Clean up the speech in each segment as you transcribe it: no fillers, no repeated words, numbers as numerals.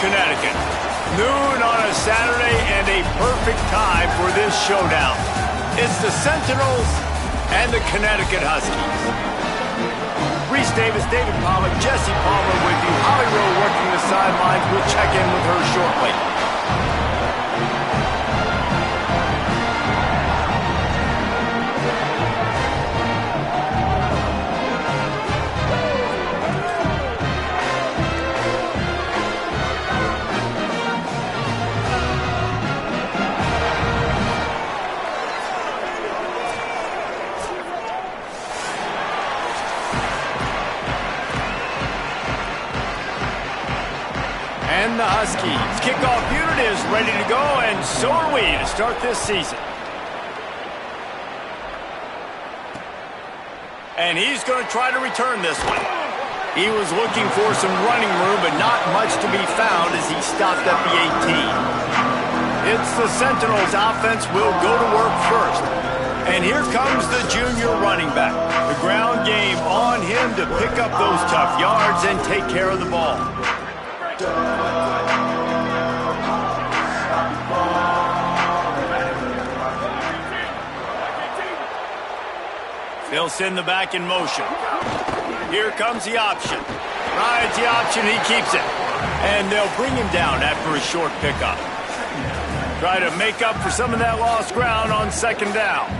Connecticut. Noon on a Saturday and a perfect time for this showdown. It's the Sentinels and the Connecticut Huskies. Reese Davis, David Pollock, Jesse Palmer with you. Holly Rowe working the sidelines. We'll check in with her shortly. And the Huskies kickoff unit is ready to go, and so are we to start this season. And he's going to try to return this one. He was looking for some running room, but not much to be found as he stopped at the 18. It's the Sentinels offense will go to work first. And here comes the junior running back. The ground game on him to pick up those tough yards and take care of the ball. They'll send the back in motion. Here comes the option. Rides the option, he keeps it. And they'll bring him down after a short pickup. Try to make up for some of that lost ground on second down.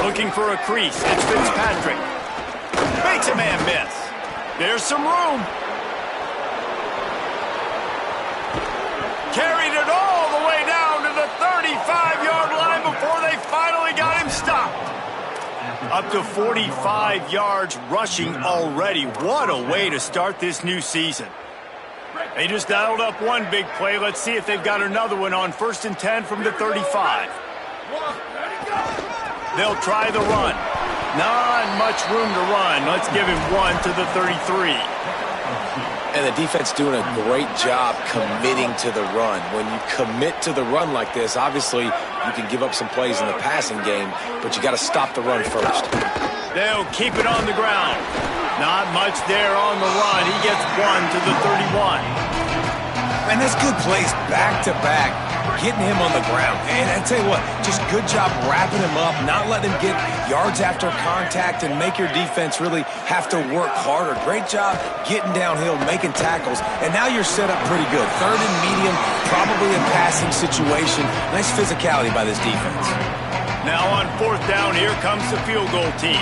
Looking for a crease. It's Fitzpatrick. Makes a man miss. There's some room. Carried it all the way down to the 35-yard line before they finally got him stopped. Up to 45 yards rushing already. What a way to start this new season. They just dialed up one big play. Let's see if they've got another one on 1st and 10 from the 35. They'll try the run. Not much room to run. Let's give him one to the 33. And the defense doing a great job committing to the run. When you commit to the run like this, obviously you can give up some plays in the passing game, but you got to stop the run first. They'll keep it on the ground. Not much there on the run. He gets one to the 31. And that's good plays back-to-back, getting him on the ground. And I tell you what, just good job wrapping him up, not letting him get yards after contact and make your defense really have to work harder. Great job getting downhill, making tackles, and now you're set up pretty good. 3rd and medium, probably a passing situation. Nice physicality by this defense. Now on 4th down, here comes the field goal team.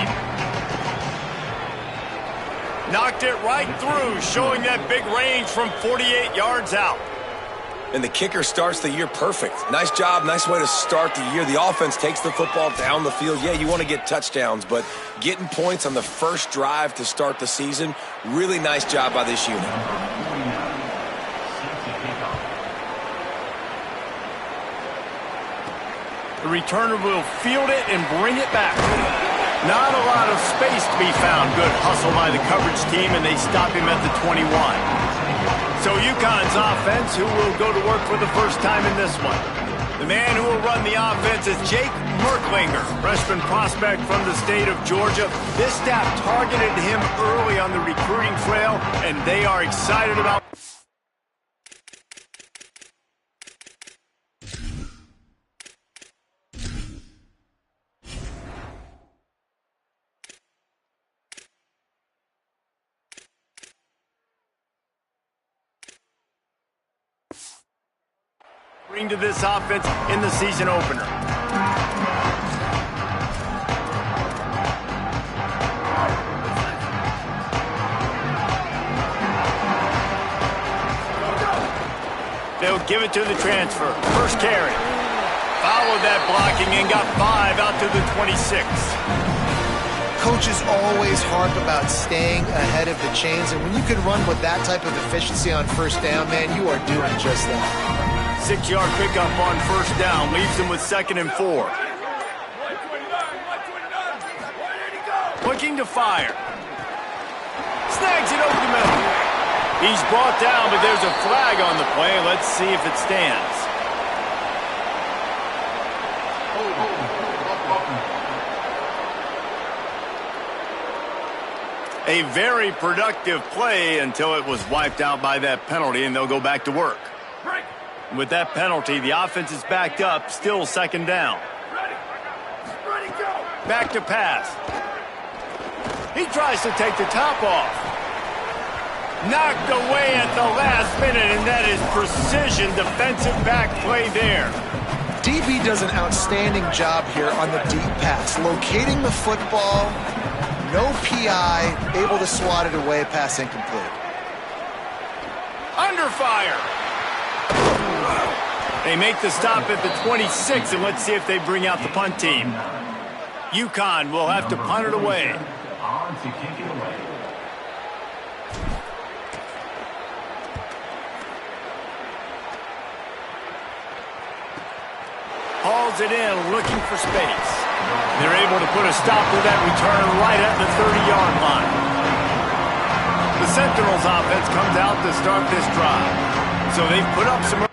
Knocked it right through, showing that big range from 48 yards out. And the kicker starts the year perfect. Nice job, nice way to start the year. The offense takes the football down the field. Yeah, you want to get touchdowns, but getting points on the first drive to start the season, really nice job by this unit. The returner will field it and bring it back. Not a lot of space to be found. Good hustle by the coverage team, and they stop him at the 21. So UConn's offense, who will go to work for the first time in this one. The man who will run the offense is Jake Merklinger, freshman prospect from the state of Georgia. This staff targeted him early on the recruiting trail, and they are excited about to this offense in the season opener. They'll give it to the transfer. First carry. Followed that blocking and got 5 out to the 26. Coaches always harp about staying ahead of the chains, and when you can run with that type of efficiency on 1st down, man, you are doing just that. 6-yard pickup on 1st down, leaves him with 2nd and 4. Looking to fire. Snags it over the middle. He's brought down, but there's a flag on the play. Let's see if it stands. A very productive play until it was wiped out by that penalty, and they'll go back to work. With that penalty, the offense is backed up, still second down. Back to pass. He tries to take the top off. Knocked away at the last minute, and that is precision defensive back play there. DB does an outstanding job here on the deep pass. Locating the football, no PI, able to swat it away, pass incomplete. Under fire. They make the stop at the 26, and let's see if they bring out the punt team. UConn will have to punt it away. Hauls it in, looking for space. They're able to put a stop to that return right at the 30-yard line. The Sentinels offense comes out to start this drive. So they've put up some...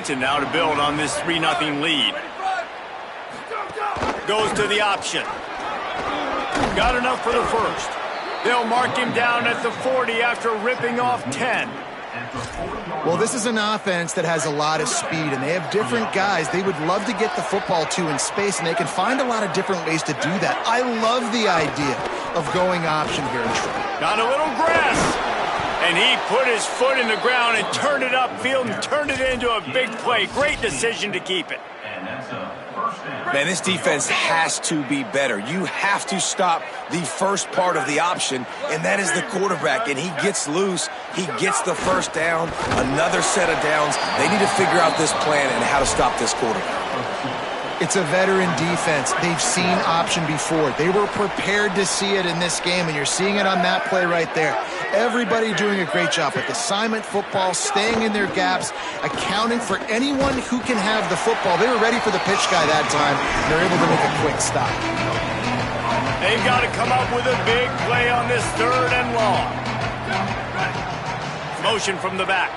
And now to build on this 3-0 lead. Goes to the option. Got enough for the first. They'll mark him down at the 40 after ripping off 10. Well, this is an offense that has a lot of speed, and they have different guys they would love to get the football to in space, and they can find a lot of different ways to do that. I love the idea of going option here in Troy. Got a little grass, and he put his foot in the ground and turned it upfield and turned it into a big play. Great decision to keep it. Man, this defense has to be better. You have to stop the first part of the option, and that is the quarterback. And he gets loose. He gets the first down, another set of downs. They need to figure out this plan and how to stop this quarterback. It's a veteran defense. They've seen option before. They were prepared to see it in this game, and you're seeing it on that play right there. Everybody doing a great job with assignment football, staying in their gaps, accounting for anyone who can have the football. They were ready for the pitch guy that time. They're able to make a quick stop. They've got to come up with a big play on this 3rd and long. Motion from the back.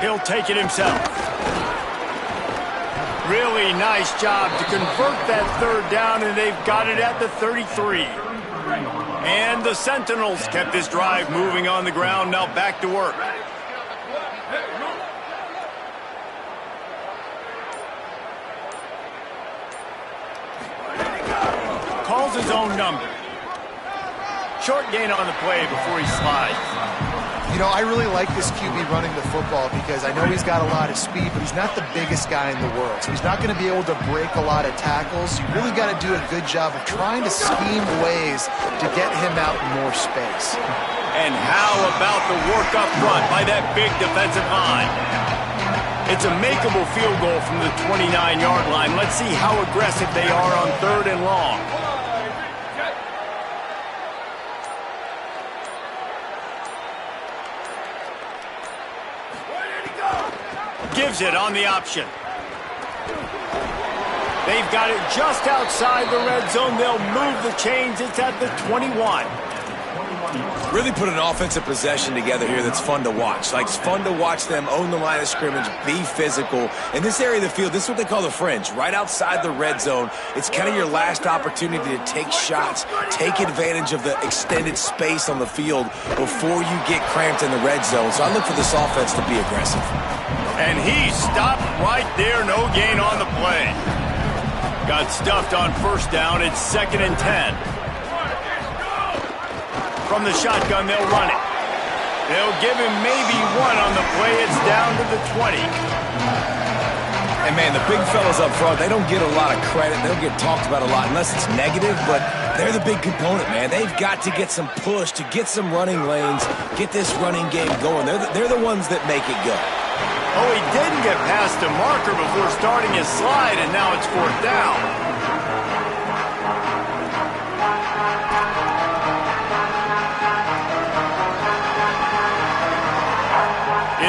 He'll take it himself. Really nice job to convert that 3rd down, and they've got it at the 33. And the Sentinels kept this drive moving on the ground. Now back to work. Calls his own number. Short gain on the play before he slides. You know, I really like this QB running the football because I know he's got a lot of speed, but he's not the biggest guy in the world. So he's not going to be able to break a lot of tackles. You really got to do a good job of trying to scheme ways to get him out in more space. And how about the work up front by that big defensive line? It's a makeable field goal from the 29-yard line. Let's see how aggressive they are on 3rd and long. Gives it on the option. They've got it just outside the red zone. They'll move the chains. It's at the 21. Really put an offensive possession together here that's fun to watch. Like, it's fun to watch them own the line of scrimmage, be physical. In this area of the field, this is what they call the fringe, right outside the red zone. It's kind of your last opportunity to take shots, take advantage of the extended space on the field before you get cramped in the red zone. So I look for this offense to be aggressive. And he stopped right there. No gain on the play. Got stuffed on 1st down. It's 2nd and 10. From the shotgun, they'll run it. They'll give him maybe 1 on the play. It's down to the 20. And, man, the big fellas up front, they don't get a lot of credit. They don't get talked about a lot unless it's negative, but they're the big component, man. They've got to get some push, to get some running lanes, get this running game going. They're the ones that make it go. Oh, he didn't get past a marker before starting his slide, and now it's 4th down.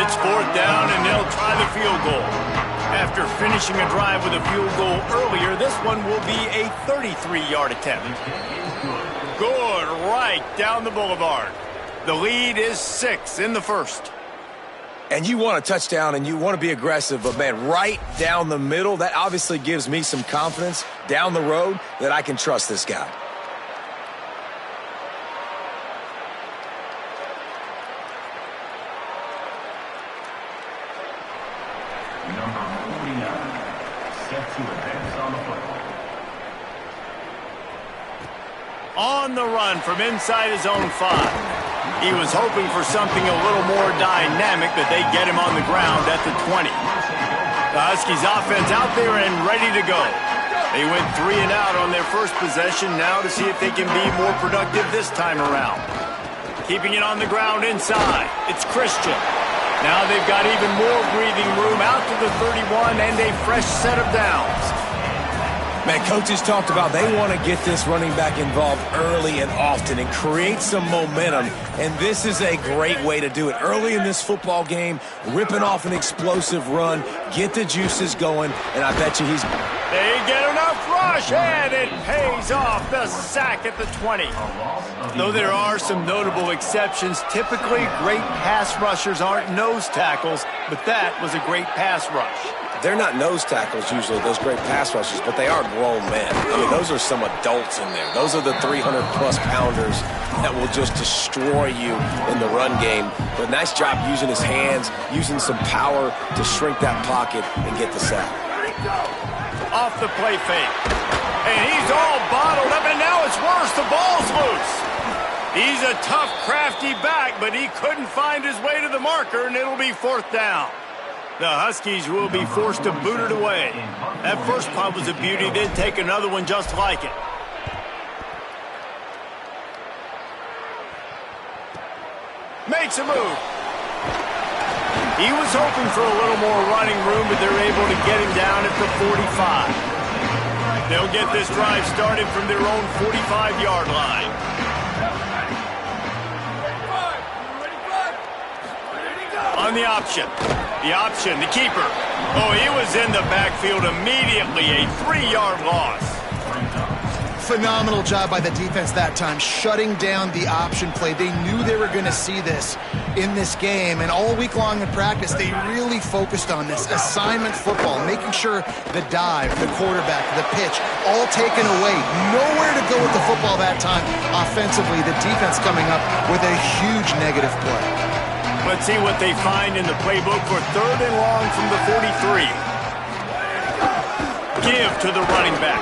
It's 4th down, and they'll try the field goal. After finishing a drive with a field goal earlier, this one will be a 33-yard attempt. Good, right down the boulevard. The lead is 6 in the 1st. And you want a touchdown and you want to be aggressive, but, man, right down the middle, that obviously gives me some confidence down the road that I can trust this guy. Number 49, set to advance on the football. On the run from inside his own 5. He was hoping for something a little more dynamic, but they get him on the ground at the 20. The Huskies offense out there and ready to go. They went 3 and out on their first possession now to see if they can be more productive this time around. Keeping it on the ground inside. It's Christian. Now they've got even more breathing room out to the 31 and a fresh set of downs. Man, coaches talked about they want to get this running back involved early and often and create some momentum, and this is a great way to do it. Early in this football game, ripping off an explosive run, get the juices going, and I bet you he's... They get enough rush, and it pays off. The sack at the 20. Though there are some notable exceptions, typically great pass rushers aren't nose tackles, but that was a great pass rush. They're not nose tackles usually, those great pass rushers, but they are grown men. I mean, those are some adults in there. Those are the 300-plus pounders that will just destroy you in the run game. But nice job using his hands, using some power to shrink that pocket and get the sack. Off the play fake. And he's all bottled up, and now it's worse. The ball's loose. He's a tough, crafty back, but he couldn't find his way to the marker, and it'll be 4th down. The Huskies will be forced to boot it away. That first punt was a beauty. They'd take another one just like it. Makes a move. He was hoping for a little more running room, but they're able to get him down at the 45. They'll get this drive started from their own 45-yard line. On the option. The keeper. Oh, he was in the backfield immediately. A 3-yard loss. Phenomenal job by the defense that time, shutting down the option play. They knew they were going to see this in this game, and all week long in practice, they really focused on this assignment football, making sure the dive, the quarterback, the pitch, all taken away. Nowhere to go with the football that time. Offensively, the defense coming up with a huge negative play. Let's see what they find in the playbook for 3rd and long from the 43. Give to the running back.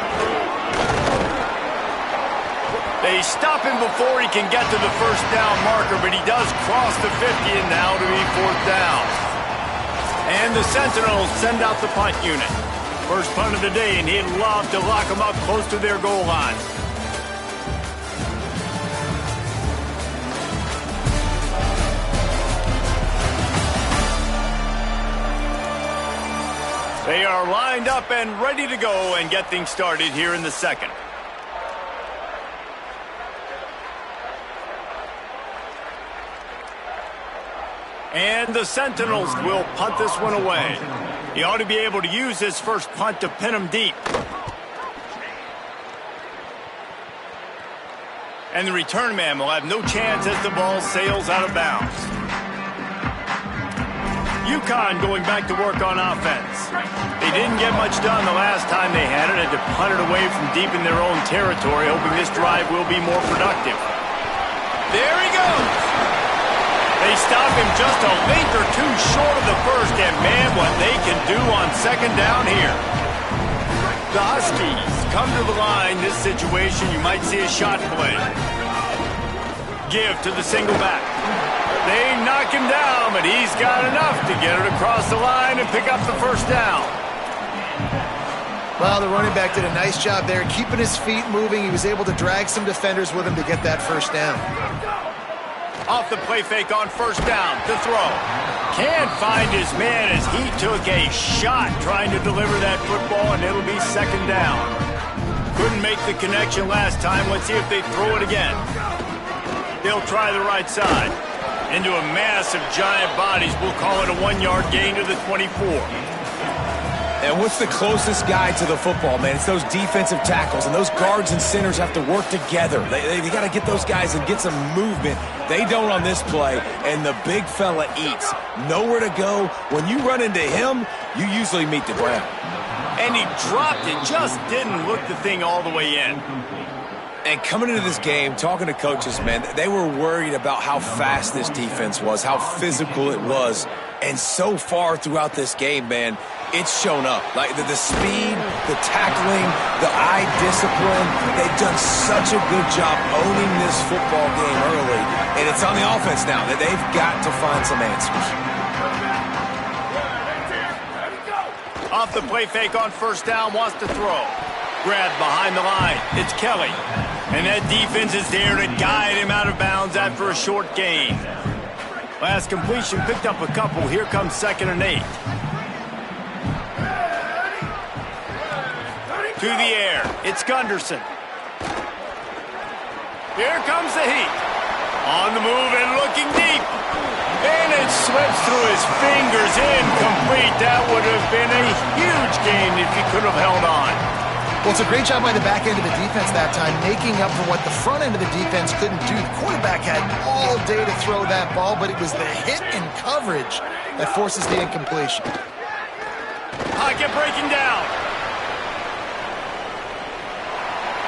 They stop him before he can get to the 1st down marker, but he does cross the 50, and now to be 4th down. And the Sentinels send out the punt unit. First punt of the day, and he'd love to lock them up close to their goal line. They are lined up and ready to go and get things started here in the 2nd. And the Sentinels will punt this one away. He ought to be able to use his first punt to pin him deep. And the return man will have no chance as the ball sails out of bounds. UConn going back to work on offense. They didn't get much done the last time they had it. Had to punt it away from deep in their own territory, hoping this drive will be more productive. There he goes. They stop him just a length or two short of the first, and man, what they can do on 2nd down here. The Huskies come to the line. This situation, you might see a shot play. Give to the single back. They knock him down, but he's got enough to get it across the line and pick up the 1st down. Well, the running back did a nice job there, keeping his feet moving. He was able to drag some defenders with him to get that 1st down. Off the play fake on 1st down to throw. Can't find his man as he took a shot trying to deliver that football, and it'll be 2nd down. Couldn't make the connection last time. Let's see if they throw it again. They'll try the right side. Into a mass of giant bodies. We'll call it a 1-yard gain to the 24. And what's the closest guy to the football, man? It's those defensive tackles, and those guards and centers have to work together. They got to get those guys and get some movement. They don't on this play, and the big fella eats. Nowhere to go. When you run into him, you usually meet the ground. And he dropped it. Just didn't look the thing all the way in. And coming into this game, talking to coaches, man, they were worried about how fast this defense was, how physical it was. And so far throughout this game, man, it's shown up. Like the speed, the tackling, the eye discipline. They've done such a good job owning this football game early. And it's on the offense now that they've got to find some answers. Off the play fake on 1st down, wants to throw. Grabbed behind the line. It's Kelly. And that defense is there to guide him out of bounds after a short gain. Last completion picked up a couple. Here comes 2nd and 8. To the air. It's Gunderson. Here comes the heat. On the move and looking deep. And it slips through his fingers. Incomplete. That would have been a huge gain if he could have held on. Well, it's a great job by the back end of the defense that time, making up for what the front end of the defense couldn't do. The quarterback had all day to throw that ball, but it was the hit and coverage that forces the incompletion. Pocket breaking down.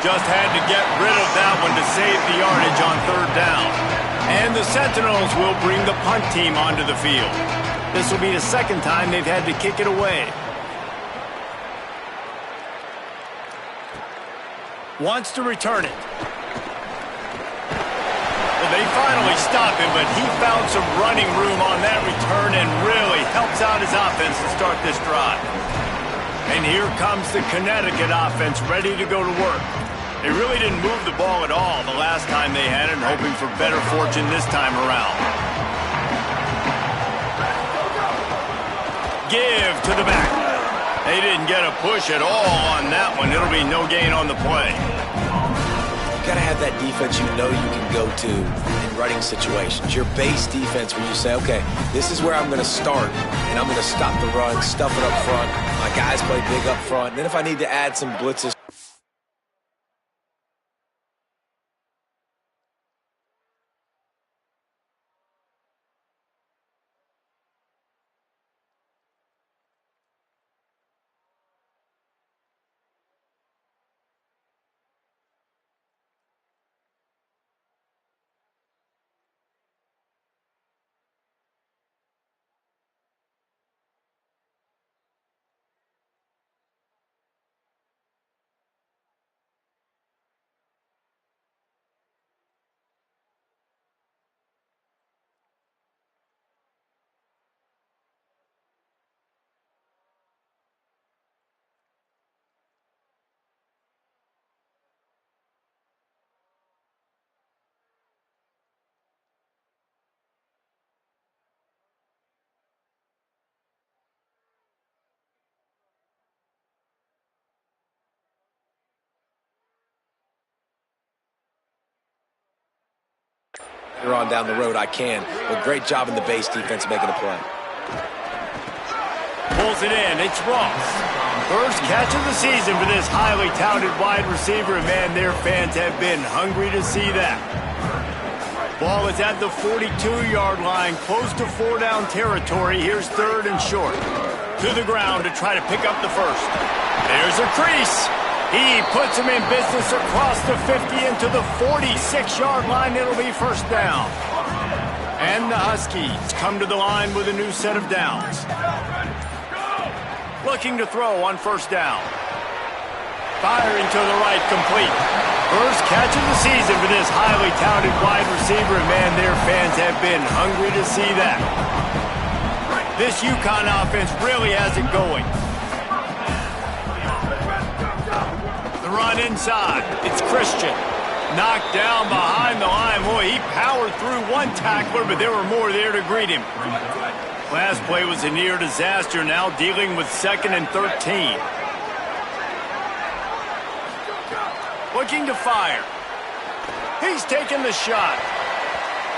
Just had to get rid of that one to save the yardage on third down. And the Sentinels will bring the punt team onto the field. This will be the second time they've had to kick it away. Wants to return it. Well, they finally stop him, but he found some running room on that return and really helps out his offense to start this drive. And here comes the Connecticut offense ready to go to work. They really didn't move the ball at all the last time they had it, hoping for better fortune this time around. Give to the back. They didn't get a push at all on that one. It'll be no gain on the play. You got to have that defense you know you can go to in running situations. Your base defense where you say, okay, this is where I'm going to start, and I'm going to stop the run, stuff it up front. My guys play big up front. And then if I need to add some blitzes, later on down the road I can. But great job in the base defense making a play. Pulls it in. It's Ross. First catch of the season for this highly touted wide receiver. And, man, their fans have been hungry to see that. Ball is at the 42-yard line, close to four-down territory. Here's third and short. To the ground to try to pick up the first. There's a crease. He puts him in business across the 50 into the 46-yard line. It'll be first down. And the Huskies come to the line with a new set of downs. Looking to throw on first down. Firing to the right, complete. First catch of the season for this highly touted wide receiver. And, man, their fans have been hungry to see that. This UConn offense really has it going. The run inside. It's Christian. Knocked down behind the line. Boy, he powered through one tackler, but there were more there to greet him. Last play was a near disaster. Now dealing with 2nd and 13. Looking to fire. He's taking the shot.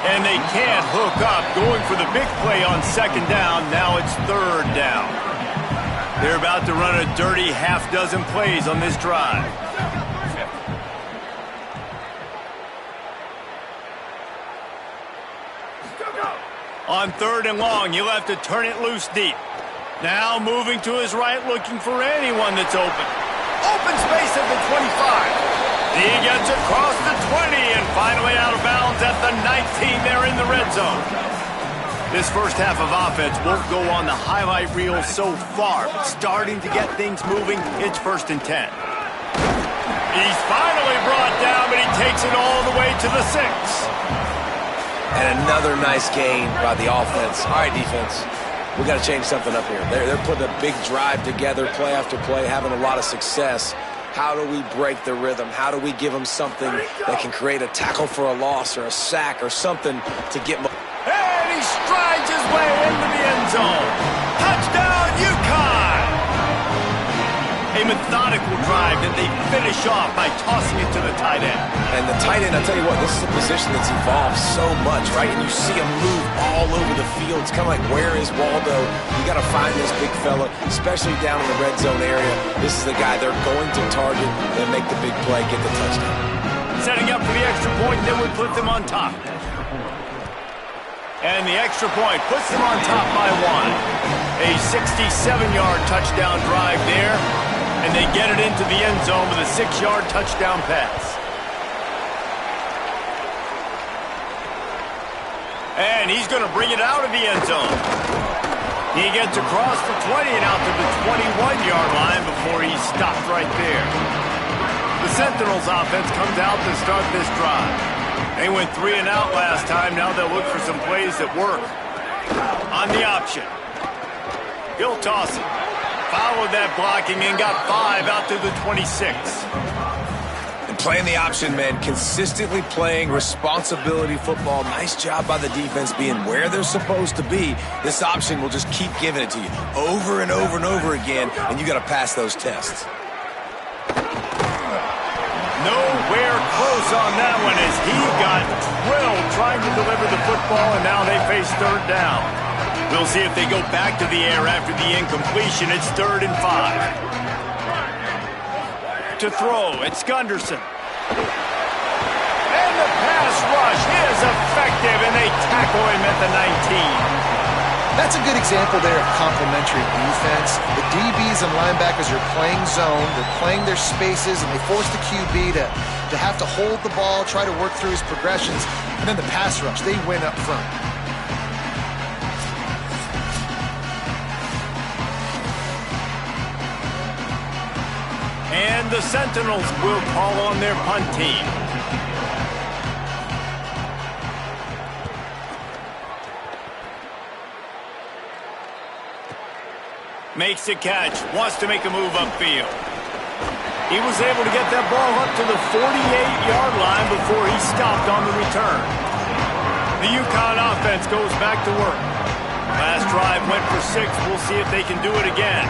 And they can't hook up. Going for the big play on 2nd down. Now it's 3rd down. They're about to run a dirty half-dozen plays on this drive. On 3rd and long, he'll have to turn it loose deep. Now moving to his right, looking for anyone that's open. Open space at the 25. He gets across the 20 and finally out of bounds at the 19 there in the red zone. This first half of offense won't go on the highlight reel so far, but starting to get things moving, it's 1st and 10. He's finally brought down, but he takes it all the way to the 6. And another nice gain by the offense. All right, defense, we got to change something up here. They're putting a big drive together, play after play, having a lot of success. How do we break the rhythm? How do we give them something that can create a tackle for a loss or a sack or something to get... And he strides his way into the end zone. Touchdown, UConn! A methodical drive that they finish off by tossing it to the tight end. And the tight end, I'll tell you what, this is a position that's evolved so much, right? And you see him move all over the field. It's kind of like, where is Waldo? You got to find this big fella, especially down in the red zone area. This is the guy they're going to target and make the big play, get the touchdown. Setting up for the extra point that would put them on top. And the extra point puts them on top by 1. A 67-yard touchdown drive there, and they get it into the end zone with a 6-yard touchdown pass. And he's going to bring it out of the end zone. He gets across the 20 and out to the 21-yard line before he's stopped right there. The Sentinels offense comes out to start this drive. They went 3 and out last time. Now they'll look for some plays that work. On the option. He'll toss it. Followed that blocking and got 5 out to the 26. Playing the option, man, consistently playing responsibility football. Nice job by the defense being where they're supposed to be. This option will just keep giving it to you over and over and over again, and you got to pass those tests. Nowhere close on that one as he got drilled trying to deliver the football, and now they face third down. We'll see if they go back to the air after the incompletion. It's 3rd and 5. To throw, it's Gunderson. And the pass rush is effective, and they tackle him at the 19. That's a good example there of complementary defense. The DBs and linebackers are playing zone, they're playing their spaces, and they force the QB to have to hold the ball, try to work through his progressions, and then the pass rush, they win up front. And the Sentinels will call on their punt team. Makes the catch, wants to make a move upfield. He was able to get that ball up to the 48-yard line before he stopped on the return. The UConn offense goes back to work. Last drive went for 6. We'll see if they can do it again.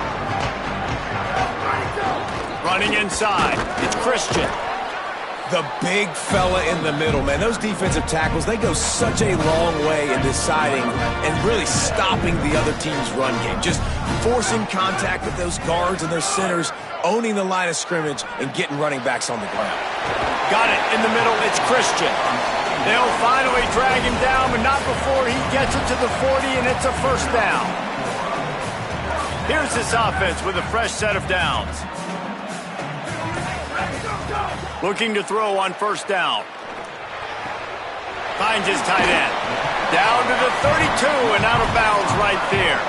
Running inside, it's Christian. The big fella in the middle, man. Those defensive tackles, they go such a long way in deciding and really stopping the other team's run game. Just forcing contact with those guards and their centers, owning the line of scrimmage, and getting running backs on the ground. Got it in the middle, it's Christian. They'll finally drag him down, but not before he gets it to the 40, and it's a first down. Here's this offense with a fresh set of downs. Looking to throw on first down. Finds his tight end. Down to the 32 and out of bounds right there.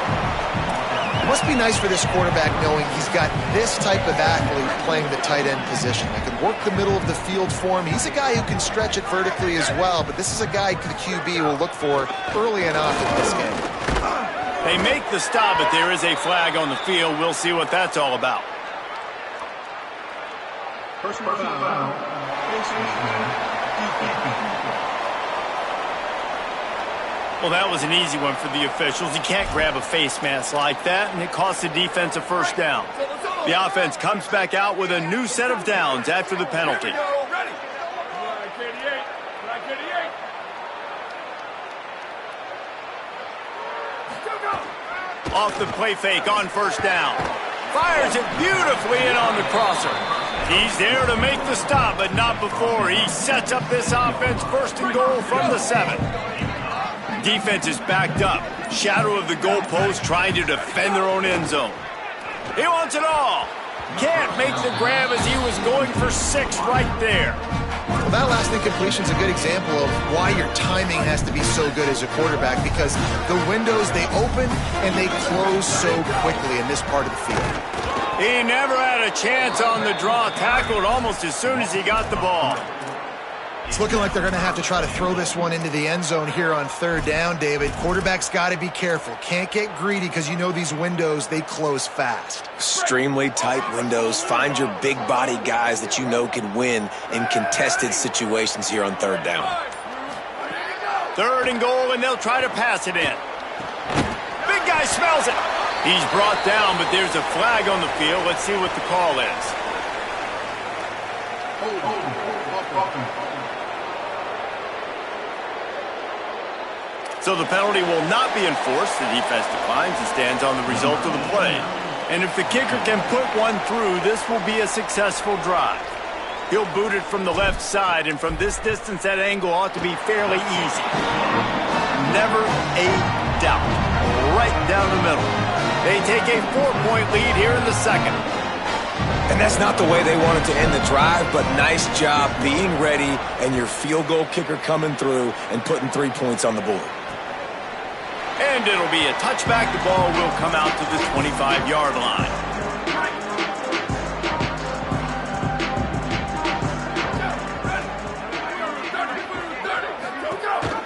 It must be nice for this quarterback knowing he's got this type of athlete playing the tight end position. That can work the middle of the field for him. He's a guy who can stretch it vertically as well, but this is a guy the QB will look for early and often in this game. They make the stop, but there is a flag on the field. We'll see what that's all about. Personal foul. Well, that was an easy one for the officials. You can't grab a face mask like that, and it costs the defense a first down. The offense comes back out with a new set of downs after the penalty. Off the play fake on first down. Fires it beautifully in on the crosser. He's there to make the stop, but not before he sets up this offense first and goal from the 7. Defense is backed up. Shadow of the goalpost trying to defend their own end zone. He wants it all. Can't make the grab as he was going for 6 right there. Well, that last incompletion is a good example of why your timing has to be so good as a quarterback, because the windows, they open and they close so quickly in this part of the field. He never had a chance on the draw, tackled almost as soon as he got the ball. It's looking like they're going to have to try to throw this one into the end zone here on third down, David. Quarterback's got to be careful. Can't get greedy because you know these windows, they close fast. Extremely tight windows. Find your big body guys that you know can win in contested situations here on third down. Third and goal, and they'll try to pass it in. Big guy smells it. He's brought down, but there's a flag on the field. Let's see what the call is. So the penalty will not be enforced. The defense declines and stands on the result of the play. And if the kicker can put one through, this will be a successful drive. He'll boot it from the left side, and from this distance, that angle ought to be fairly easy. Never a doubt. Right down the middle. They take a 4-point lead here in the second. And that's not the way they wanted to end the drive, but nice job being ready and your field goal kicker coming through and putting 3 points on the board. And it'll be a touchback. The ball will come out to the 25-yard line.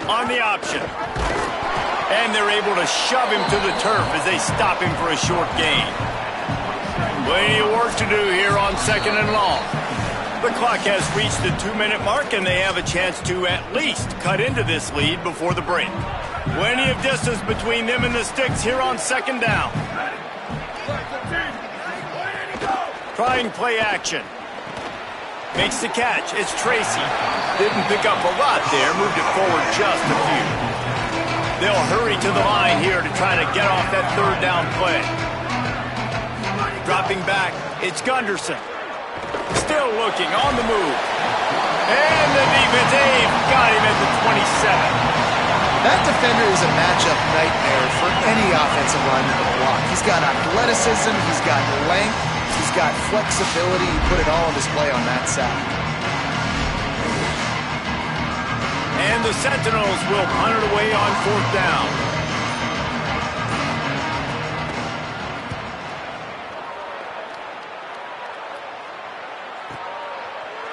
On the option. And they're able to shove him to the turf as they stop him for a short gain. Plenty of work to do here on 2nd and long. The clock has reached the 2-minute mark, and they have a chance to at least cut into this lead before the break. Plenty of distance between them and the sticks here on 2nd down. Trying play action. Makes the catch. It's Tracy. Didn't pick up a lot there. Moved it forward just a few. They'll hurry to the line here to try to get off that 3rd down play. Dropping back, it's Gunderson. Still looking, on the move. And the defense got him at the 27. That defender is a matchup nightmare for any offensive lineman to block. He's got athleticism, he's got length, he's got flexibility. He put it all on display on that side. And the Sentinels will punt it away on 4th down.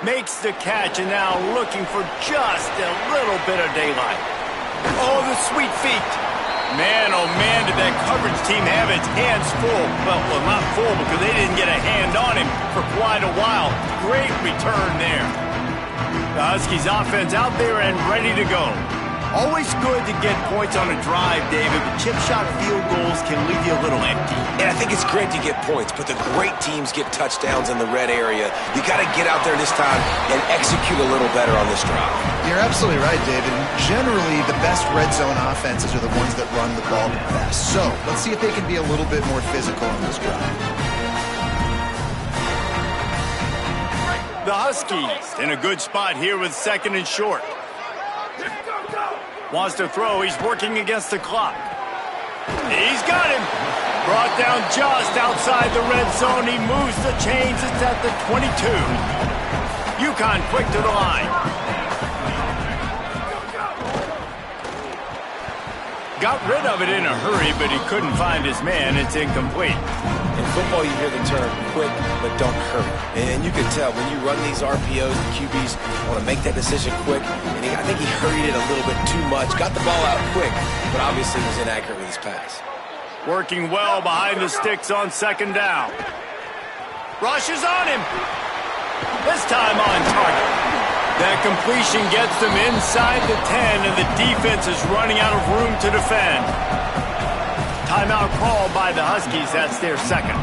Makes the catch, and now looking for just a little bit of daylight. Oh, the sweet feet. Man, oh man, did that coverage team have its hands full. Well, not full because they didn't get a hand on him for quite a while. Great return there. The Huskies offense out there and ready to go. Always good to get points on a drive, David, but chip shot field goals can leave you a little empty. And I think it's great to get points, but the great teams get touchdowns in the red area. You got to get out there this time and execute a little better on this drive. You're absolutely right, David. Generally, the best red zone offenses are the ones that run the ball the best. So let's see if they can be a little bit more physical on this drive. The Huskies in a good spot here with 2nd and short. Wants to throw. He's working against the clock. He's got him. Brought down just outside the red zone. He moves the chains. It's at the 22. UConn quick to the line. Got rid of it in a hurry, but he couldn't find his man. It's incomplete. In football, you hear the term quick, but don't hurry. And you can tell when you run these RPOs, the QBs want to make that decision quick. And I think he hurried it a little bit too much. Got the ball out quick, but obviously was inaccurate with his pass. Working well behind the sticks on 2nd down. Rushes on him. This time on target. That completion gets them inside the 10, and the defense is running out of room to defend. Timeout called by the Huskies. That's their 2nd.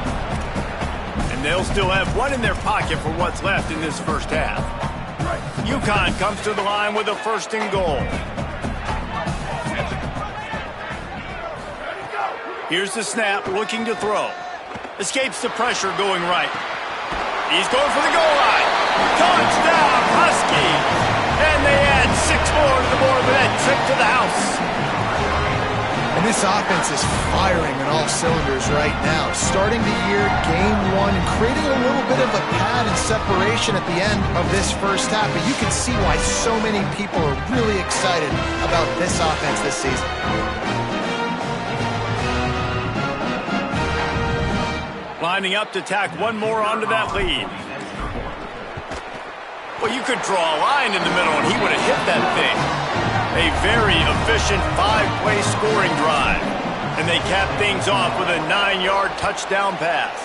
And they'll still have one in their pocket for what's left in this first half. UConn comes to the line with a 1st and goal. Here's the snap, looking to throw. Escapes the pressure going right. He's going for the goal line. Touchdown, Huskies! And they add 6 more to the board with that trip to the house. And this offense is firing on all cylinders right now. Starting the year, game 1, and creating a little bit of a pad and separation at the end of this first half. But you can see why so many people are really excited about this offense this season. Lining up to tack one more onto that lead. Well, you could draw a line in the middle and he would have hit that thing. A very efficient 5-play scoring drive. And they cap things off with a 9-yard touchdown pass.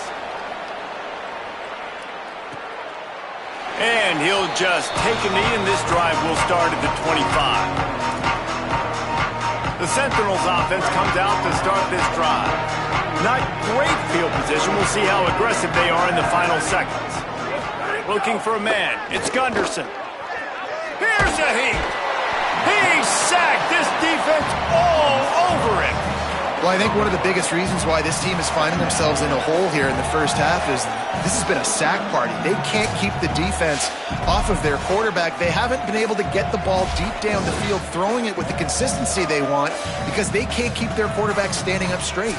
And he'll just take a knee, and this drive will start at the 25. The Sentinels offense comes out to start this drive. Not great field position. We'll see how aggressive they are in the final seconds. Looking for a man. It's Gunderson. Here's a heat. He sacked this defense all over him. Well, I think one of the biggest reasons why this team is finding themselves in a hole here in the first half is this has been a sack party. They can't keep the defense off of their quarterback. They haven't been able to get the ball deep down the field, throwing it with the consistency they want because they can't keep their quarterback standing up straight.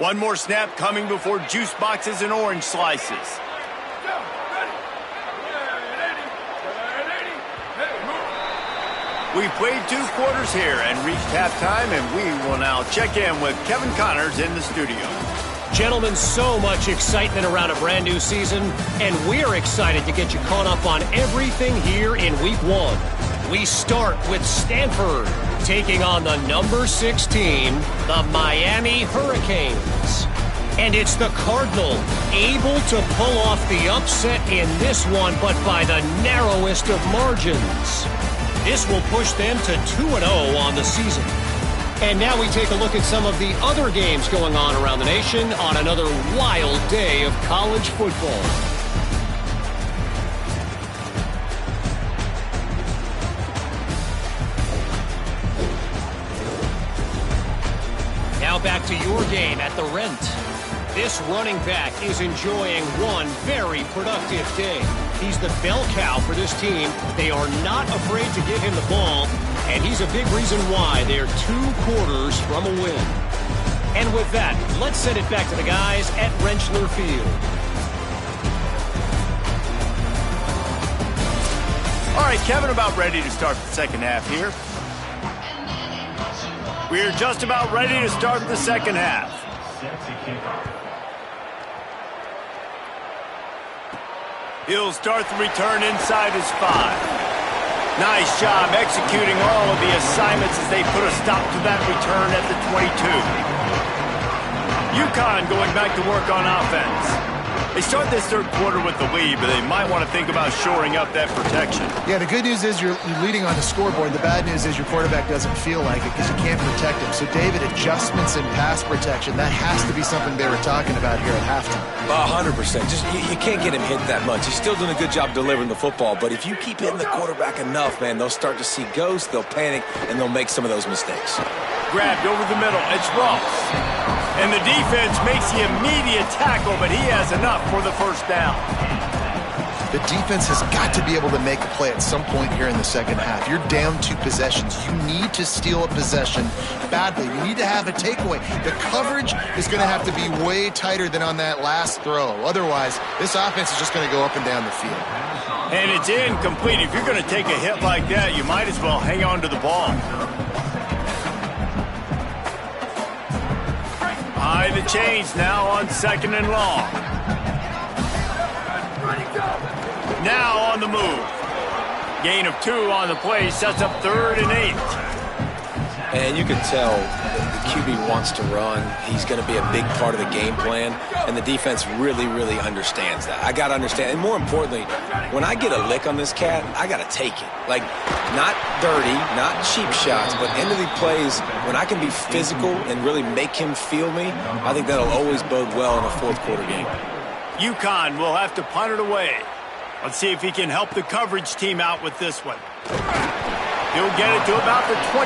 One more snap coming before juice boxes and orange slices. We've played 2 quarters here and reached halftime, and we will now check in with Kevin Connors in the studio. Gentlemen, so much excitement around a brand new season, and we're excited to get you caught up on everything here in Week 1. We start with Stanford taking on the number 6 team, the Miami Hurricanes. And it's the Cardinal able to pull off the upset in this one, but by the narrowest of margins. This will push them to 2-0 on the season. And now we take a look at some of the other games going on around the nation on another wild day of college football. Now back to your game at the Rent. This running back is enjoying one very productive day. He's the bell cow for this team. They are not afraid to give him the ball, and he's a big reason why they're 2 quarters from a win. And with that, let's send it back to the guys at Rentschler Field. All right, Kevin, about ready to start the second half here. We're just about ready to start the second half. He'll start the return inside his 5. Nice job executing all of the assignments as they put a stop to that return at the 22. UConn going back to work on offense. They start this third quarter with the lead, but they might want to think about shoring up that protection. Yeah, the good news is you're leading on the scoreboard. The bad news is your quarterback doesn't feel like it because you can't protect him. So, David, adjustments in pass protection, that has to be something they were talking about here at halftime. 100%. Just you can't get him hit that much. He's still doing a good job delivering the football, but if you keep hitting the quarterback enough, man, they'll start to see ghosts, they'll panic, and they'll make some of those mistakes. Grabbed over the middle. It's Ross. And the defense makes the immediate tackle, but he has enough for the first down. The defense has got to be able to make a play at some point here in the second half. You're down 2 possessions. You need to steal a possession badly. You need to have a takeaway. The coverage is going to have to be way tighter than on that last throw. Otherwise, this offense is just going to go up and down the field. And it's incomplete. If you're going to take a hit like that, you might as well hang on to the ball. High the chains now on 2nd and long. Now on the move. Gain of 2 on the play sets up 3rd and 8. And you can tell the QB wants to run. He's going to be a big part of the game plan, and the defense really, really understands that. I got to understand, and more importantly, when I get a lick on this cat, I got to take it. Like, not dirty, not cheap shots, but end of the plays, when I can be physical and really make him feel me, I think that'll always bode well in a fourth quarter game. UConn will have to punt it away. Let's see if he can help the coverage team out with this one. He'll get it to about the 25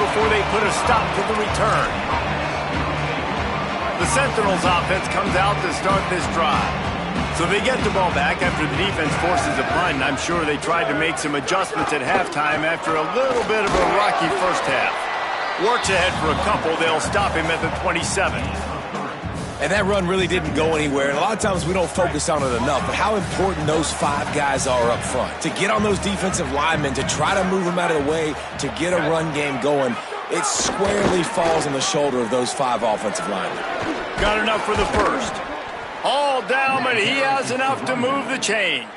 before they put a stop to the return. The Sentinels offense comes out to start this drive. So they get the ball back after the defense forces a punt, and I'm sure they tried to make some adjustments at halftime after a little bit of a rocky first half. Works ahead for a couple. They'll stop him at the 27. And that run really didn't go anywhere. And a lot of times we don't focus on it enough, but how important those 5 guys are up front. To get on those defensive linemen, to try to move them out of the way, to get a run game going, it squarely falls on the shoulder of those 5 offensive linemen. Got enough for the first. All down, but he has enough to move the chains.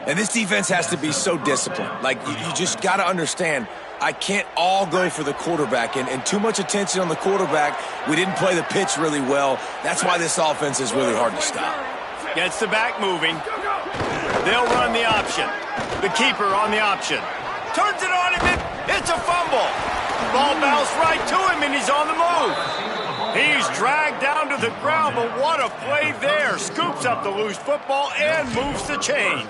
And this defense has to be so disciplined. Like, you just got to understand, I can't all go for the quarterback, and too much attention on the quarterback. We didn't play the pitch really well. That's why this offense is really hard to stop. Gets the back moving. They'll run the option. The keeper on the option. Turns it on him. It's a fumble. Ball bounced right to him, and he's on the move. He's dragged down to the ground, but what a play there. Scoops up the loose football and moves the chains.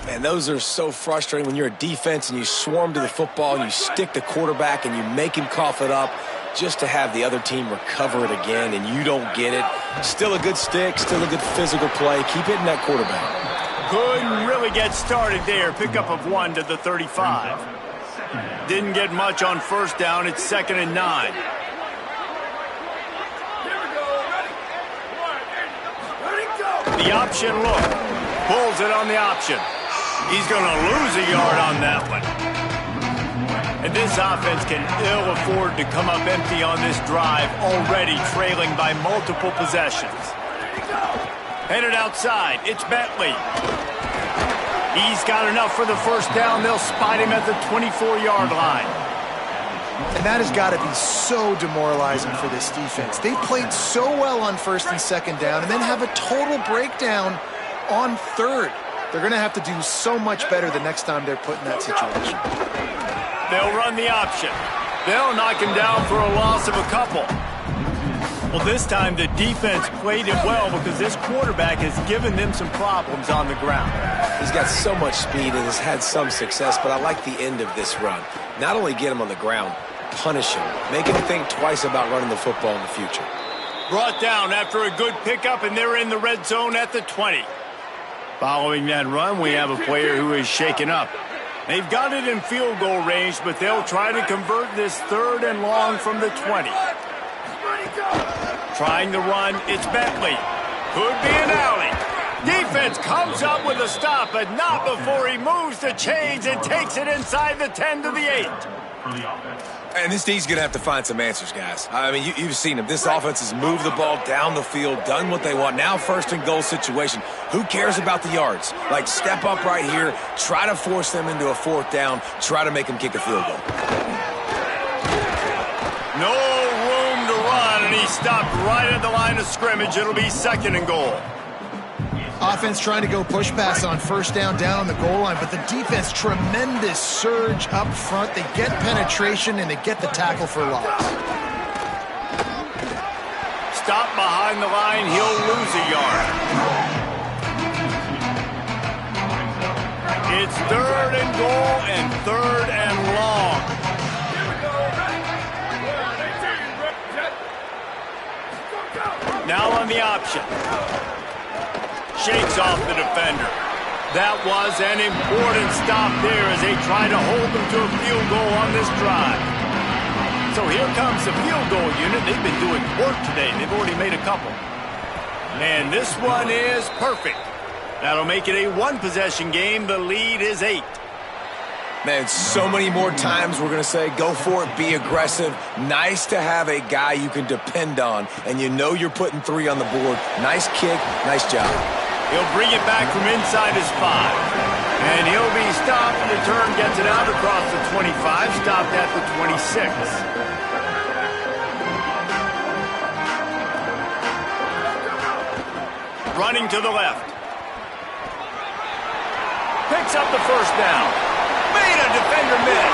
Man, those are so frustrating when you're a defense and you swarm to the football and you stick the quarterback and you make him cough it up just to have the other team recover it again and you don't get it. Still a good stick, still a good physical play. Keep hitting that quarterback. Couldn't really get started there. Pickup of 1 to the 35. Didn't get much on first down. It's 2nd and 9. The option look. Pulls it on the option. He's going to lose a yard on that one. And this offense can ill afford to come up empty on this drive, already trailing by multiple possessions. Headed outside, it's Bentley. He's got enough for the first down. They'll spot him at the 24-yard line. And that has got to be so demoralizing for this defense. They played so well on first and second down and then have a total breakdown on third. They're going to have to do so much better the next time they're put in that situation. They'll run the option. They'll knock him down for a loss of a couple. Well, this time the defense played it well because this quarterback has given them some problems on the ground. He's got so much speed and has had some success, but I like the end of this run. Not only get him on the ground, punish him. Make him think twice about running the football in the future. Brought down after a good pickup, and they're in the red zone at the 20. Following that run, we have a player who is shaken up. They've got it in field goal range, but they'll try to convert this 3rd and long from the 20. Trying to run, it's Bentley. Could be an alley. Defense comes up with a stop, but not before he moves the chains and takes it inside the 10 to the 8. And this D's going to have to find some answers, guys. I mean, you've seen him. This offense has moved the ball down the field, done what they want. Now 1st and goal situation. Who cares about the yards? Like, step up right here, try to force them into a 4th down, try to make them kick a field goal. No room to run, and he stopped right at the line of scrimmage. It'll be 2nd and goal. Offense trying to go push pass on first down on the goal line, but the defense, tremendous surge up front. They get penetration, and they get the tackle for loss. Stop behind the line. He'll lose a yard. It's 3rd and goal and 3rd and long. Now on the option. Shakes off the defender. That was an important stop there as they try to hold them to a field goal on this drive. So here comes the field goal unit. They've been doing work today. They've already made a couple. And this one is perfect. That'll make it a 1-possession game. The lead is 8. Man, so many more times we're going to say, go for it, be aggressive. Nice to have a guy you can depend on, and you know you're putting 3 on the board. Nice kick, nice job. He'll bring it back from inside his 5. And he'll be stopped. The return gets it out across the 25, stopped at the 26. Running to the left. Picks up the first down. Made a defender miss.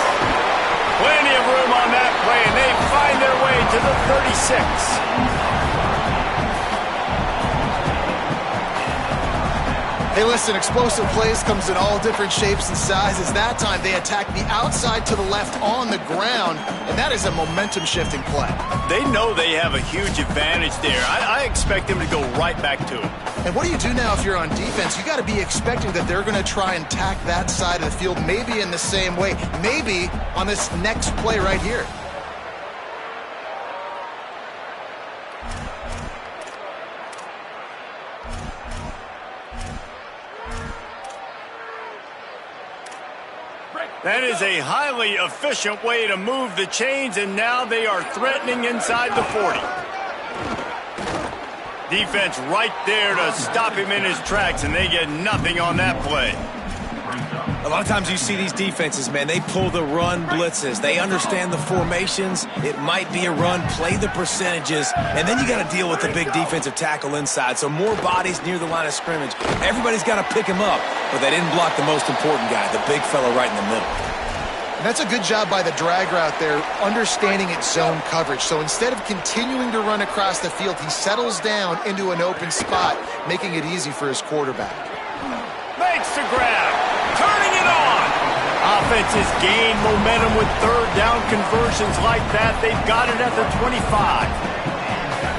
Plenty of room on that play, and they find their way to the 36. Hey, listen, explosive plays comes in all different shapes and sizes. That time, they attack the outside to the left on the ground, and that is a momentum-shifting play. They know they have a huge advantage there. I expect them to go right back to it. And what do you do now if you're on defense? You got to be expecting that they're going to try and attack that side of the field, maybe in the same way, maybe on this next play right here. That is a highly efficient way to move the chains, and now they are threatening inside the 40. Defense right there to stop him in his tracks, and they get nothing on that play. A lot of times you see these defenses, man, they pull the run blitzes. They understand the formations. It might be a run, play the percentages, and then you got to deal with the big defensive tackle inside. So more bodies near the line of scrimmage. Everybody's got to pick him up, but they didn't block the most important guy, the big fella right in the middle. And that's a good job by the drag route there, understanding its zone coverage. So instead of continuing to run across the field, he settles down into an open spot, making it easy for his quarterback. Makes the grab, turning it on. Offense has gained momentum with 3rd down conversions like that. They've got it at the 25.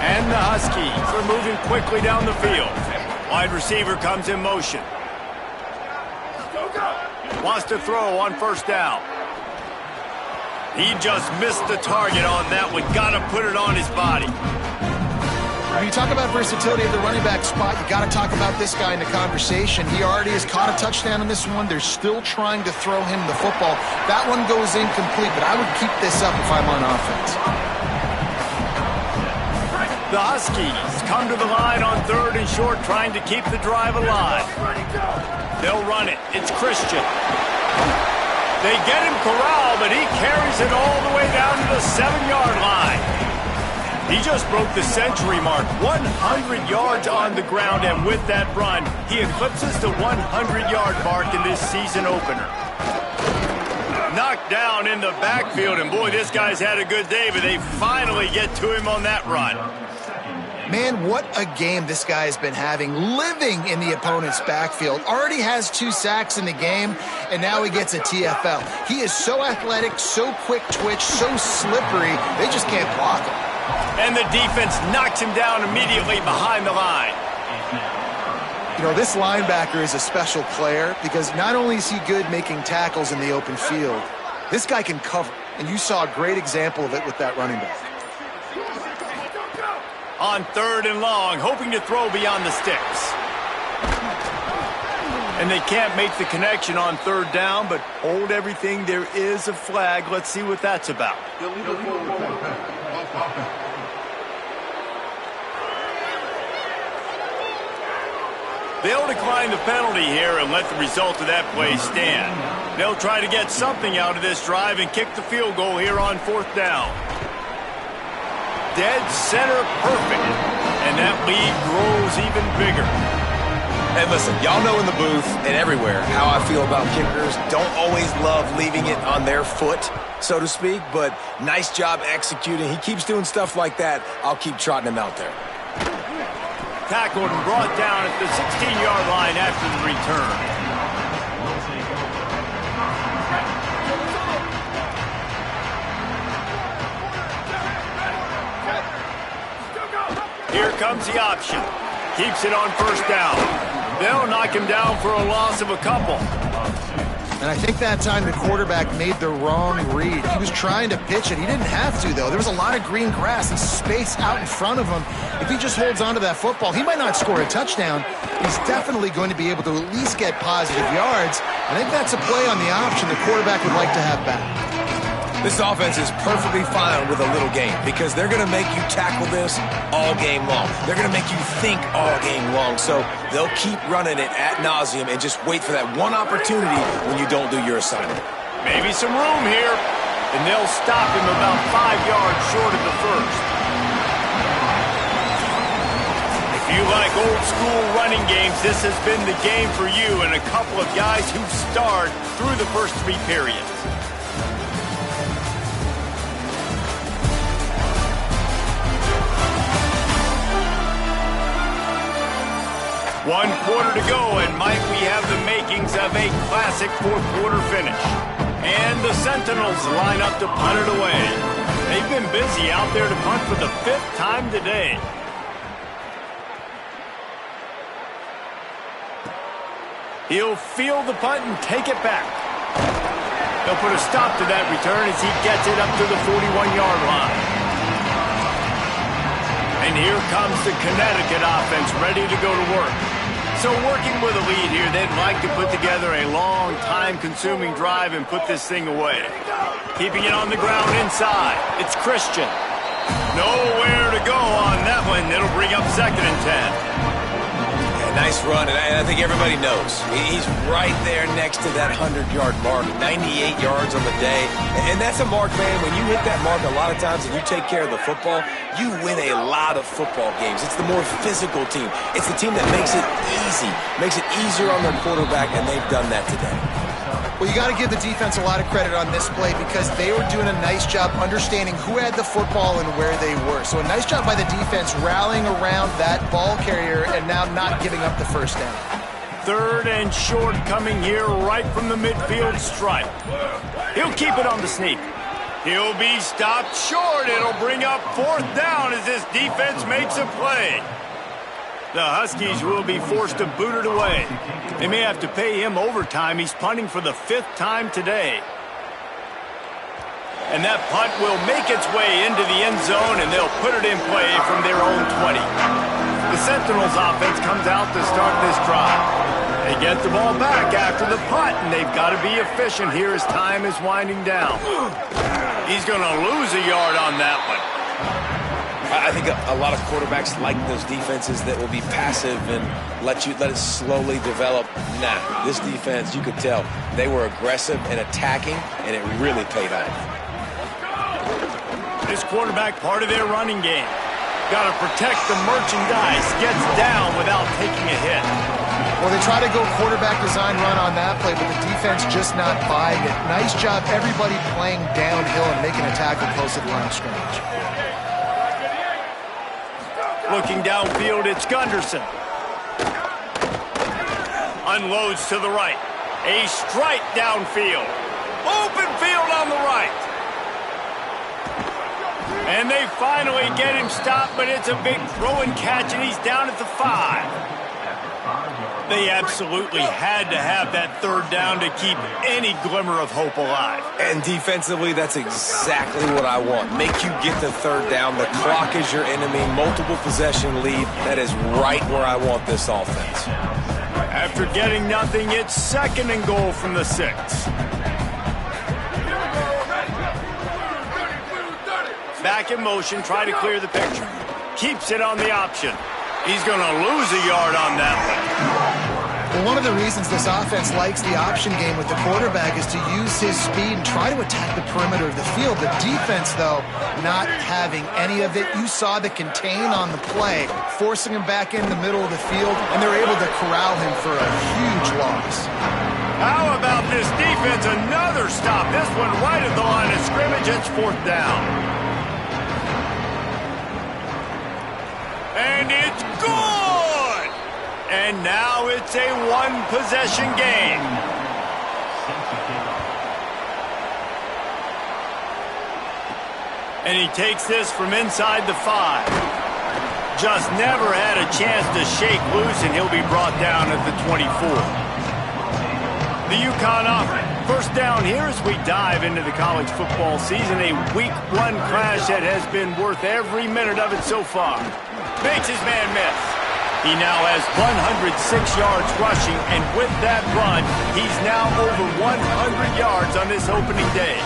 And the Huskies are moving quickly down the field. Wide receiver comes in motion. Wants to throw on 1st down. He just missed the target on that one. Got to put it on his body. When you talk about versatility of the running back spot, you got to talk about this guy in the conversation. He already has caught a touchdown on this one. They're still trying to throw him the football. That one goes incomplete, but I would keep this up if I'm on offense. The Huskies come to the line on 3rd and short, trying to keep the drive alive. They'll run it. It's Christian. They get him corralled, but he carries it all the way down to the 7-yard line. He just broke the century mark, 100 yards on the ground, and with that run, he eclipses the 100-yard mark in this season opener. Knocked down in the backfield, and boy, this guy's had a good day, but they finally get to him on that run. Man, what a game this guy has been having, living in the opponent's backfield. Already has 2 sacks in the game, and now he gets a TFL. He is so athletic, so quick twitch, so slippery, they just can't block him. And the defense knocks him down immediately behind the line. You know, this linebacker is a special player because not only is he good making tackles in the open field, this guy can cover, and you saw a great example of it with that running back. On 3rd and long, hoping to throw beyond the sticks. And they can't make the connection on 3rd down, but hold everything. There is a flag. Let's see what that's about. They'll decline the penalty here and let the result of that play stand. They'll try to get something out of this drive and kick the field goal here on 4th down. Dead center perfect, and that lead grows even bigger. And listen, y'all know in the booth and everywhere how I feel about kickers. Don't always love leaving it on their foot, so to speak, but nice job executing. He keeps doing stuff like that. I'll keep trotting him out there. Tackled and brought down at the 16-yard line after the return. Here comes the option. Keeps it on 1st down. They'll knock him down for a loss of a couple. And I think that time the quarterback made the wrong read. He was trying to pitch it. He didn't have to, though. There was a lot of green grass and space out in front of him. If he just holds on to that football, he might not score a touchdown. He's definitely going to be able to at least get positive yards. I think that's a play on the option the quarterback would like to have back. This offense is perfectly fine with a little game because they're going to make you tackle this all game long. They're going to make you think all game long. So they'll keep running it ad nauseum and just wait for that one opportunity when you don't do your assignment. Maybe some room here, and they'll stop him about 5 yards short of the 1st. If you like old school running games, this has been the game for you and a couple of guys who've starred through the first 3 periods. 1 quarter to go, and might we have the makings of a classic 4th quarter finish. And the Sentinels line up to punt it away. They've been busy out there to punt for the 5th time today. He'll field the punt and take it back. They'll put a stop to that return as he gets it up to the 41-yard line. And here comes the Connecticut offense ready to go to work. So working with a lead here, they'd like to put together a long, time-consuming drive and put this thing away. Keeping it on the ground inside. It's Christian. Nowhere to go on that one. It'll bring up 2nd and 10. Nice run, and I think everybody knows. He's right there next to that 100-yard mark, 98 yards on the day. And that's a mark, man. When you hit that mark a lot of times and you take care of the football, you win a lot of football games. It's the more physical team. It's the team that makes it easy, makes it easier on their quarterback, and they've done that today. Well, you got to give the defense a lot of credit on this play because they were doing a nice job understanding who had the football and where they were. So a nice job by the defense rallying around that ball carrier and now not giving up the 1st down. 3rd and short coming here right from the midfield stripe. He'll keep it on the sneak. He'll be stopped short. It'll bring up 4th down as this defense makes a play. The Huskies will be forced to boot it away. They may have to pay him overtime. He's punting for the 5th time today. And that punt will make its way into the end zone, and they'll put it in play from their own 20. The Sentinels offense comes out to start this drive. They get the ball back after the punt, and they've got to be efficient here as time is winding down. He's going to lose a yard on that one. I think a lot of quarterbacks like those defenses that will be passive and let it slowly develop. Nah, this defense, you could tell, they were aggressive and attacking, and it really paid off. This quarterback, part of their running game. Got to protect the merchandise. Gets down without taking a hit. Well, they try to go quarterback design run on that play, but the defense just not buying it. Nice job, everybody playing downhill and making a tackle close to the line of scrimmage. Looking downfield, it's Gunderson. Unloads to the right. A strike downfield. Open field on the right. And they finally get him stopped, but it's a big throw and catch, and he's down at the 5. They absolutely had to have that third down to keep any glimmer of hope alive. And defensively, that's exactly what I want. Make you get the third down. The clock is your enemy. Multiple possession lead. That is right where I want this offense. After getting nothing, it's 2nd and goal from the 6. Back in motion, try to clear the picture. Keeps it on the option. He's going to lose a yard on that one. Well, one of the reasons this offense likes the option game with the quarterback is to use his speed and try to attack the perimeter of the field. The defense, though, not having any of it. You saw the contain on the play, forcing him back in the middle of the field, and they're able to corral him for a huge loss. How about this defense? Another stop. This one right at the line of scrimmage. It's 4th down. And it's good! And now it's a one-possession game. And he takes this from inside the 5. Just never had a chance to shake loose, and he'll be brought down at the 24. The UConn offense. First down here as we dive into the college football season. A Week 1 crash that has been worth every minute of it so far. Makes his man miss. He now has 106 yards rushing, and with that run, he's now over 100 yards on this opening day.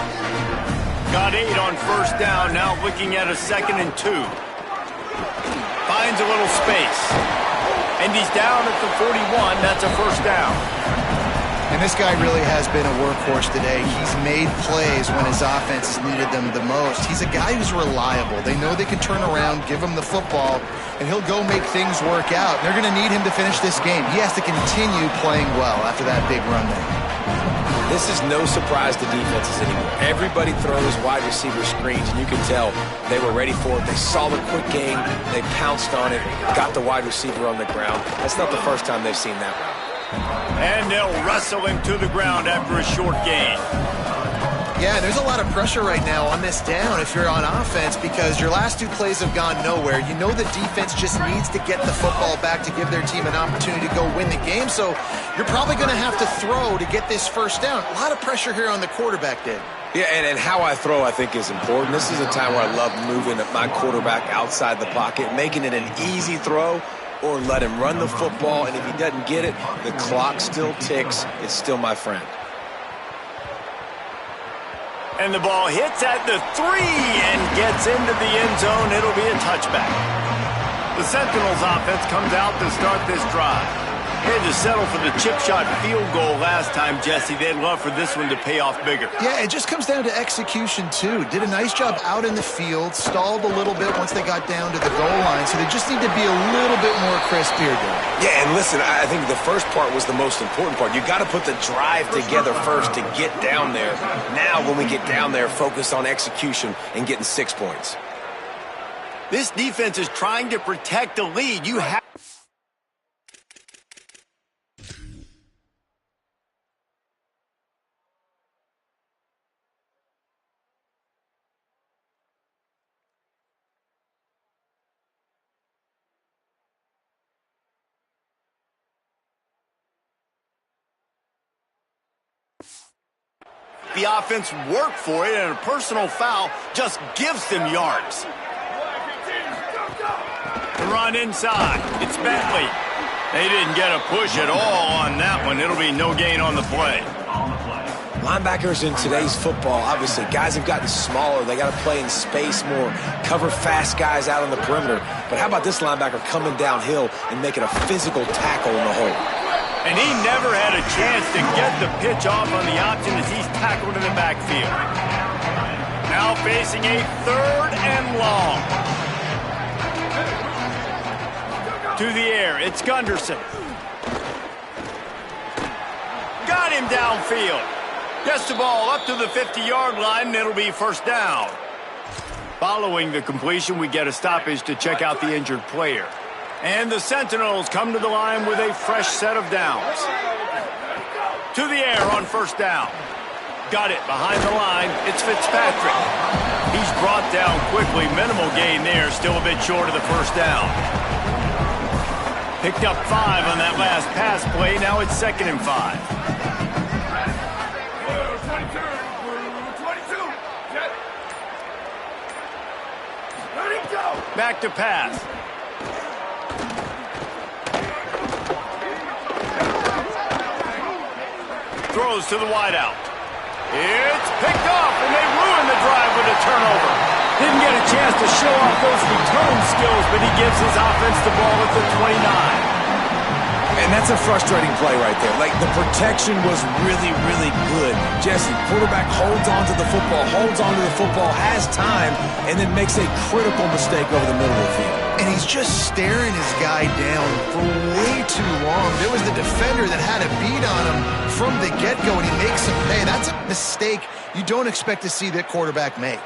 Got 8 on first down, now looking at a 2nd and 2. Finds a little space. And he's down at the 41. That's a first down. And this guy really has been a workhorse today. He's made plays when his offense has needed them the most. He's a guy who's reliable. They know they can turn around, give him the football, and he'll go make things work out. They're going to need him to finish this game. He has to continue playing well after that big run there. This is no surprise to defenses anymore. Everybody throws wide receiver screens, and you can tell they were ready for it. They saw the quick game. They pounced on it, got the wide receiver on the ground. That's not the first time they've seen that route. And they'll wrestle him to the ground after a short gain. Yeah, there's a lot of pressure right now on this down if you're on offense because your last 2 plays have gone nowhere. You know the defense just needs to get the football back to give their team an opportunity to go win the game, so you're probably going to have to throw to get this first down. A lot of pressure here on the quarterback, Dave. Yeah, and how I throw, I think, is important. This is a time where I love moving my quarterback outside the pocket, making it an easy throw, or let him run the football, and if he doesn't get it, the clock still ticks. It's still my friend. And the ball hits at the 3 and gets into the end zone. It'll be a touchback. The Sentinels offense comes out to start this drive. They had to settle for the chip shot field goal last time, Jesse. They'd love for this one to pay off bigger. Yeah, it just comes down to execution, too. Did a nice job out in the field, stalled a little bit once they got down to the goal line, so they just need to be a little bit more crisp here, dude. Yeah, and listen, I think the first part was the most important part. You got to put the drive together first to get down there. Now, when we get down there, focus on execution and getting 6 points. This defense is trying to protect the lead. You have the offense work for it, and a personal foul just gives them yards. The run inside. It's Bentley. They didn't get a push at all on that one. It'll be no gain on the play. Linebackers in today's football, obviously, guys have gotten smaller. They got to play in space more, cover fast guys out on the perimeter. But how about this linebacker coming downhill and making a physical tackle in the hole? And he never had a chance to get the pitch off on the option as he's tackled in the backfield. Now facing a 3rd and long. To the air, it's Gunderson. Got him downfield. Gets the ball up to the 50-yard line, and it'll be first down. Following the completion, we get a stoppage to check out the injured player. And the Sentinels come to the line with a fresh set of downs. To the air on first down. Got it behind the line. It's Fitzpatrick. He's brought down quickly. Minimal gain there. Still a bit short of the first down. Picked up 5 on that last pass play. Now it's 2nd and 5. Back to pass. Throws to the wideout. It's picked off, and they ruin the drive with a turnover. Didn't get a chance to show off those return skills, but he gives his offense the ball at the 29. And that's a frustrating play right there. Like, the protection was really, really good. Jesse, quarterback holds on to the football, has time, and then makes a critical mistake over the middle of the field. And he's just staring his guy down for way too long. There was the defender that had a beat on him from the get-go, and he makes him pay. That's a mistake you don't expect to see that quarterback make.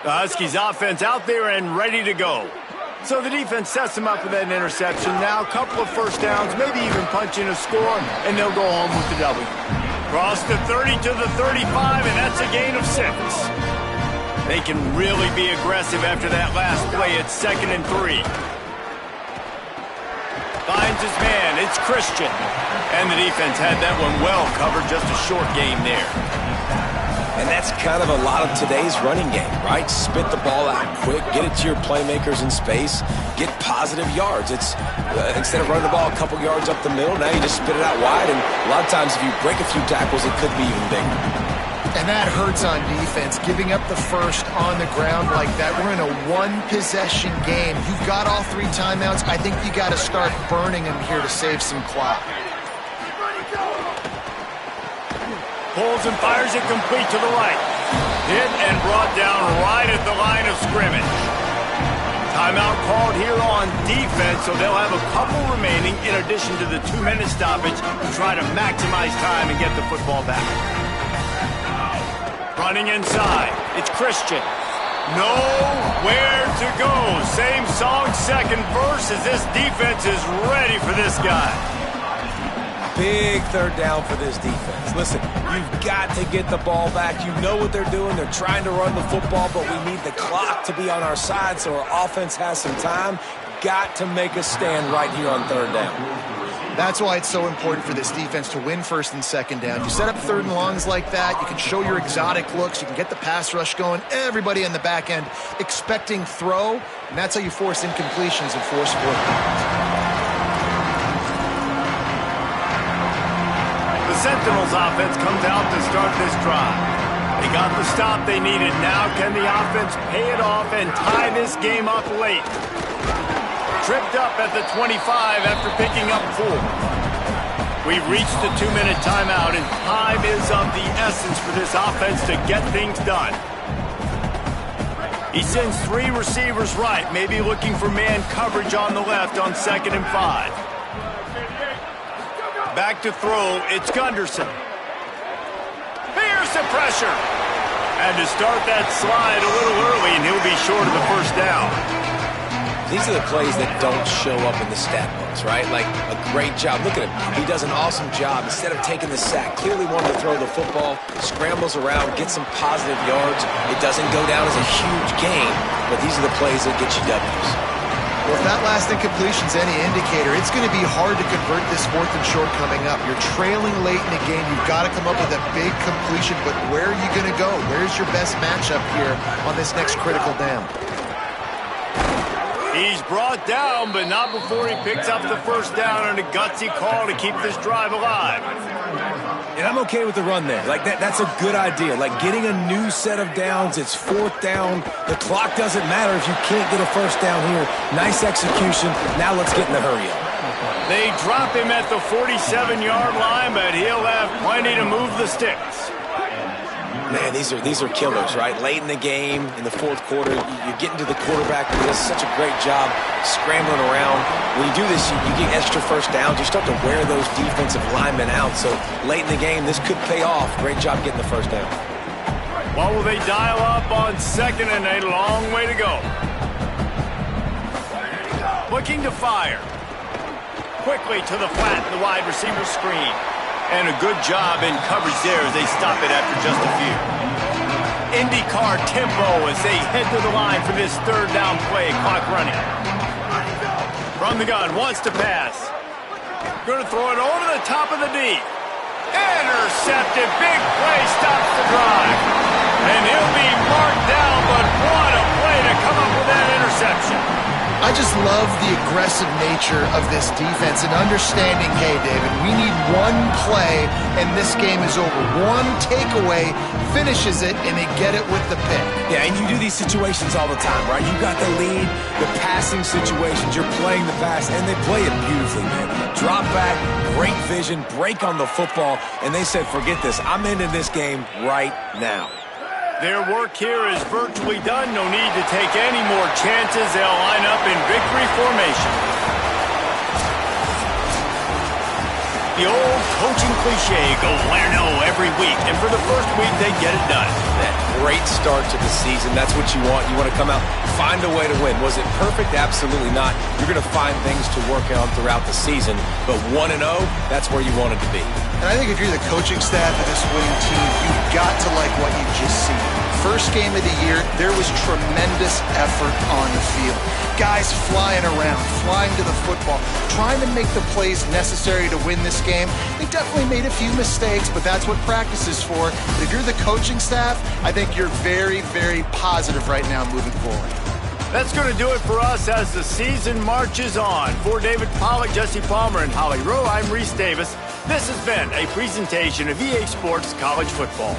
The Huskies offense out there and ready to go. So the defense sets him up with that interception. Now a couple of first downs, maybe even punch in a score, and they'll go home with the W. Cross the 30 to the 35, and that's a gain of 6. They can really be aggressive after that last play. It's 2nd and 3. Finds his man. It's Christian. And the defense had that one well covered. Just a short game there. And that's kind of a lot of today's running game, right? Spit the ball out quick, get it to your playmakers in space, get positive yards. It's instead of running the ball a couple yards up the middle, now you just spit it out wide, and a lot of times if you break a few tackles, it could be even bigger. And that hurts on defense, giving up the first on the ground like that. We're in a one-possession game. You've got all 3 timeouts. I think you got to start burning them here to save some clock. Pulls and fires it complete to the right. Hit and brought down right at the line of scrimmage. Timeout called here on defense, so they'll have a couple remaining in addition to the 2-minute stoppage to try to maximize time and get the football back. Running inside, it's Christian. Nowhere to go. Same song, second verse, as this defense is ready for this guy. Big 3rd down for this defense. Listen, you've got to get the ball back. You know what they're doing. They're trying to run the football, but we need the clock to be on our side so our offense has some time. Got to make a stand right here on 3rd down. That's why it's so important for this defense to win 1st and 2nd down. You set up 3rd and longs like that, you can show your exotic looks, you can get the pass rush going, everybody in the back end expecting throw, and that's how you force incompletions and force 4th downs. The Sentinels offense comes out to start this drive. They got the stop they needed. Now can the offense pay it off and tie this game up late? Tripped up at the 25 after picking up 4. We've reached the 2-minute timeout, and time is of the essence for this offense to get things done. He sends 3 receivers right, maybe looking for man coverage on the left on 2nd and 5. Back to throw, it's Gunderson. Here's the pressure. Had to start that slide a little early, and he'll be short of the first down. These are the plays that don't show up in the stat books, right? Like a great job. Look at him. He does an awesome job. Instead of taking the sack, clearly wanted to throw the football, scrambles around, gets some positive yards. It doesn't go down as a huge gain, but these are the plays that get you W's. Well, if that last incompletion's any indicator, it's going to be hard to convert this 4th and short coming up. You're trailing late in the game. You've got to come up with a big completion, but where are you going to go? Where's your best matchup here on this next critical down? He's brought down, but not before he picks up the first down on a gutsy call to keep this drive alive. And I'm okay with the run there. Like, that's a good idea. Like, getting a new set of downs, it's 4th down. The clock doesn't matter if you can't get a first down here. Nice execution. Now let's get in the hurry up. They drop him at the 47-yard line, but he'll have plenty to move the sticks. Man, these are killers, right? Late in the game, in the 4th quarter, you're getting to the quarterback who does such a great job scrambling around. When you do this, you get extra first downs. You start to wear those defensive linemen out. So late in the game, this could pay off. Great job getting the first down. What will they dial up on 2nd and a long way to go? Looking to fire. Quickly to the flat in the wide receiver screen. And a good job in coverage there as they stop it after just a few. IndyCar tempo as they head to the line for this 3rd down play. Clock running. From the gun, wants to pass. Going to throw it over the top of the D. Intercepted. Big play stops the drive. And he'll be marked down, but what a play to come up with that interception. I just love the aggressive nature of this defense and understanding, hey, David, we need one play and this game is over. One takeaway finishes it and they get it with the pick. Yeah, and you do these situations all the time, right? You got the lead, the passing situations, you're playing the pass, and they play it beautifully, man. Drop back, great vision, break on the football, and they said, forget this, I'm ending this game right now. Their work here is virtually done. No need to take any more chances. They'll line up in victory formation. The old coaching cliche, go win or know every week. And for the first week, they get it done. That great start to the season. That's what you want. You want to come out, find a way to win. Was it perfect? Absolutely not. You're going to find things to work on throughout the season. But 1-0, that's where you want it to be. And I think if you're the coaching staff of this winning team, you've got to like what you've just seen. First game of the year, there was tremendous effort on the field. Guys flying around, flying to the football, trying to make the plays necessary to win this game. They definitely made a few mistakes, but that's what practice is for. But if you're the coaching staff, I think you're very, very positive right now moving forward. That's going to do it for us as the season marches on. For David Pollack, Jesse Palmer, and Holly Rowe, I'm Reese Davis. This has been a presentation of EA Sports College Football.